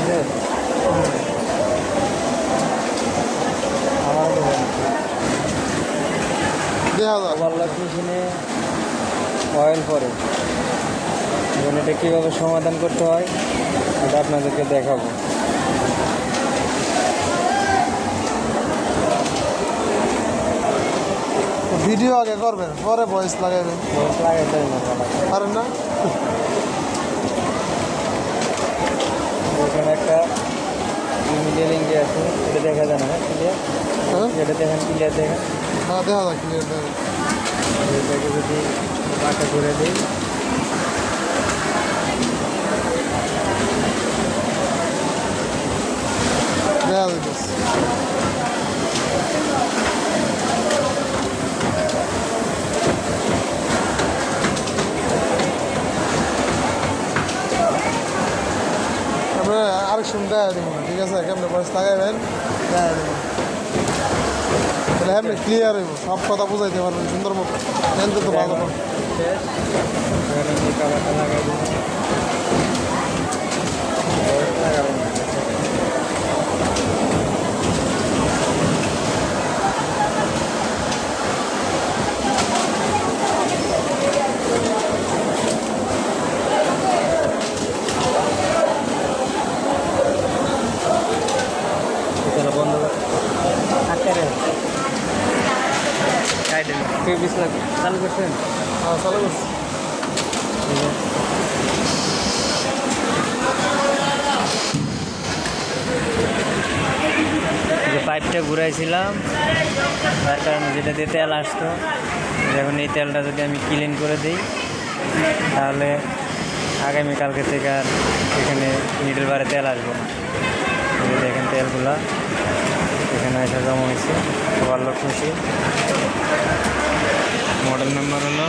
নিছে আমার দেখা যাক ওভারলক মেশিনে অয়েল পরে এবং এটা কীভাবে সমাধান করতে হয় এটা আপনাদেরকে দেখাবো। ভিডিও আগে করবেন পরে ভয়েস লাগাবেন ভয়েস লাগাইতে হয় না পারেন না? এখানে একটা মিডিয়াল ইঞ্জি আছে, এটা দেখা যায় না ক্লিয়ার, হ্যাঁ এটা দেখেন ক্লিয়ার দেখেন। হ্যাঁ দেখা যাক ক্লিয়ার দেখা এটাকে যদি পাটা করে দিই যাইতেছে। তারপরে আরেক সময় দেখা দেবো না, ঠিক আছে? কেমন ভয়েস লাগাইবেন দেখা দেবো, তাহলে এমনি ক্লিয়ার হইব, সব কথা বুঝাইতে পারবেন সুন্দর মতো, জানতে তো ভালো শেষ। এখানে আমি কাভারটা লাগাই দিই, ভয়েস লাগাবেন না। চলো বন্ধ কর, আটকে সাইডে বিশ লাখ চালু করছেন। হ্যাঁ চালু করছি। ঠিক আছে, যে পাইপটা ঘুরাইছিলাম তার কারণে যেটা দিয়ে তেল আসতো, এখন এই তেলটা যদি আমি ক্লিন করে দিই তাহলে আগামীকালকে থেকে আর এখানে নিডল বারে তেল আসবো না। এই যে দেখেন তেলগুলা এখানে এসে জমা হয়েছে। ওভারলক মেশিন, মডেল নাম্বার হলো